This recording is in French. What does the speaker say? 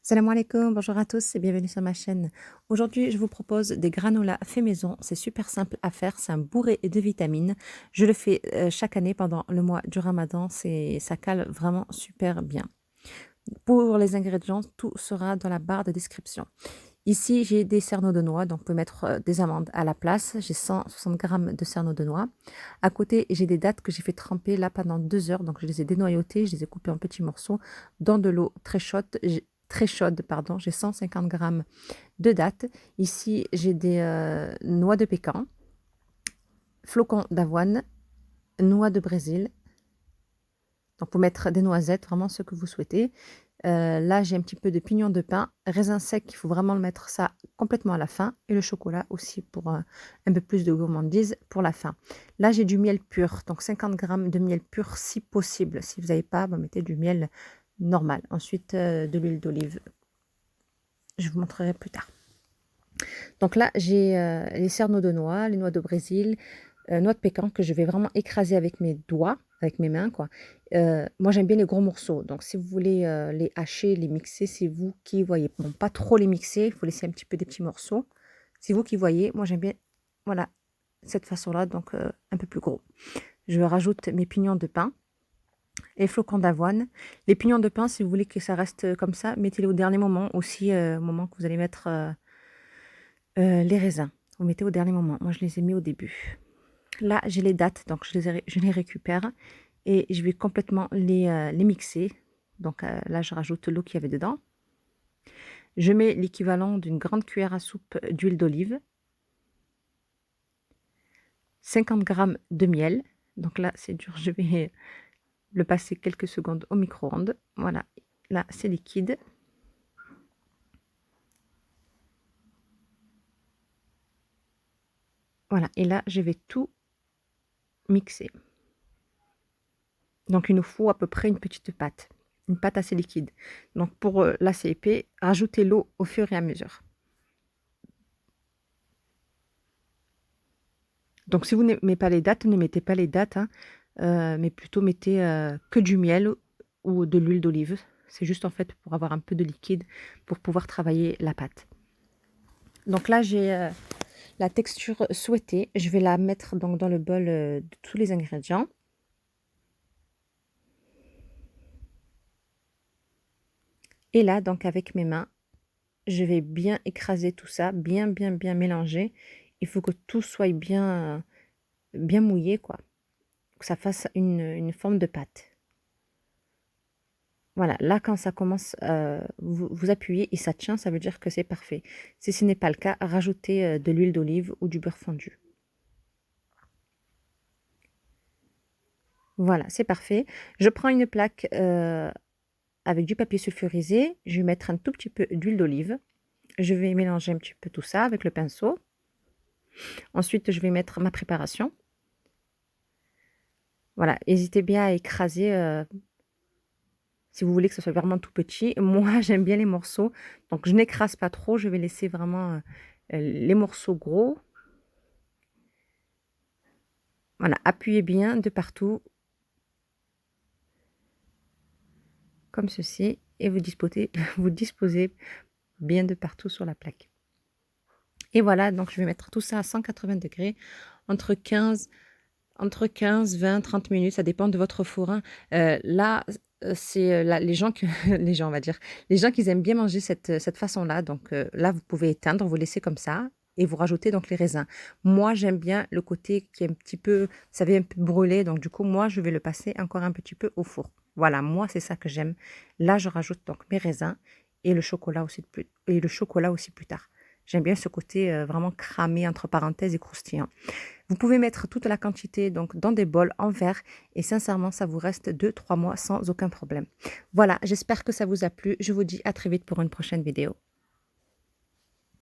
Salam alaikum, bonjour à tous et bienvenue sur ma chaîne. Aujourd'hui, je vous propose des granolas fait maison. C'est super simple à faire, c'est un bourré de vitamines. Je le fais chaque année pendant le mois du Ramadan, ça cale vraiment super bien. Pour les ingrédients, tout sera dans la barre de description. Ici, j'ai des cerneaux de noix, donc vous pouvez mettre des amandes à la place. J'ai 160 grammes de cerneaux de noix. À côté, j'ai des dattes que j'ai fait tremper là pendant 2 heures. Donc, je les ai dénoyautées, je les ai coupées en petits morceaux dans de l'eau très chaude, pardon. J'ai 150 grammes de dattes. Ici, j'ai des noix de pécan, flocons d'avoine, noix de Brésil. Donc, pour mettre des noisettes, vraiment ce que vous souhaitez. Là, j'ai un petit peu de pignon de pin, raisin sec, il faut vraiment le mettre ça complètement à la fin et le chocolat aussi pour, un peu plus de gourmandise pour la fin. Là, j'ai du miel pur, donc 50 grammes de miel pur si possible. Si vous n'avez pas, bah, mettez du miel normal. Ensuite, de l'huile d'olive. Je vous montrerai plus tard. Donc là, j'ai, les cerneaux de noix, les noix de Brésil, noix de pécan que je vais vraiment écraser avec mes doigts, avec mes mains, quoi. Moi, j'aime bien les gros morceaux, donc si vous voulez, les hacher, les mixer, c'est vous qui voyez. Bon, pas trop les mixer, il faut laisser un petit peu des petits morceaux. C'est vous qui voyez. Moi, j'aime bien, voilà, cette façon-là, donc un peu plus gros. Je rajoute mes pignons de pain, les flocons d'avoine. Les pignons de pain, si vous voulez que ça reste comme ça, mettez-les au dernier moment aussi, au moment que vous allez mettre, les raisins. Vous mettez au dernier moment. Moi, je les ai mis au début. Là, j'ai les dattes, donc je les récupère et je vais complètement les mixer. Donc là, je rajoute l'eau qu'il y avait dedans. Je mets l'équivalent d'une grande cuillère à soupe d'huile d'olive, 50 grammes de miel. Donc là, c'est dur, je vais le passer quelques secondes au micro-ondes. Voilà, là, c'est liquide. Voilà, et là, je vais tout mixer. Donc il nous faut à peu près une petite pâte. Une pâte assez liquide. Donc pour là, c'est épais, rajoutez l'eau au fur et à mesure. Donc si vous n'aimez pas les dattes, ne mettez pas les dattes, hein, mais plutôt mettez que du miel ou de l'huile d'olive. C'est juste en fait pour avoir un peu de liquide pour pouvoir travailler la pâte. Donc là, j'ai la texture souhaitée. Je vais la mettre donc dans le bol de tous les ingrédients. Et là, donc avec mes mains, je vais bien écraser tout ça, bien mélanger. Il faut que tout soit bien mouillé, quoi, que ça fasse une forme de pâte. Voilà, là, quand ça commence, vous appuyez et ça tient, ça veut dire que c'est parfait. Si ce n'est pas le cas, rajoutez de l'huile d'olive ou du beurre fondu. Voilà, c'est parfait. Je prends une plaque avec du papier sulfurisé. Je vais mettre un tout petit peu d'huile d'olive. Je vais mélanger un petit peu tout ça avec le pinceau. Ensuite, je vais mettre ma préparation. Voilà, n'hésitez bien à écraser si vous voulez que ce soit vraiment tout petit. Moi, j'aime bien les morceaux, donc je n'écrase pas trop. Je vais laisser vraiment les morceaux gros. Voilà, appuyez bien de partout, comme ceci, et vous disposez bien de partout sur la plaque. Et voilà, donc je vais mettre tout ça à 180 degrés, entre 15, 20, 30 minutes, ça dépend de votre four, hein. Là, c'est les gens les gens, on va dire, les gens qui aiment bien manger cette façon-là. Donc là, vous pouvez éteindre, vous laissez comme ça et vous rajoutez donc les raisins. Moi, j'aime bien le côté qui est un petit peu, vous savez, un peu brûlé. Donc du coup, moi, je vais le passer encore un petit peu au four. Voilà, moi, c'est ça que j'aime. Là, je rajoute donc mes raisins et le chocolat aussi plus tard. J'aime bien ce côté vraiment cramé, entre parenthèses, et croustillant. Vous pouvez mettre toute la quantité donc dans des bols en verre et sincèrement, ça vous reste 2-3 mois sans aucun problème. Voilà, j'espère que ça vous a plu. Je vous dis à très vite pour une prochaine vidéo.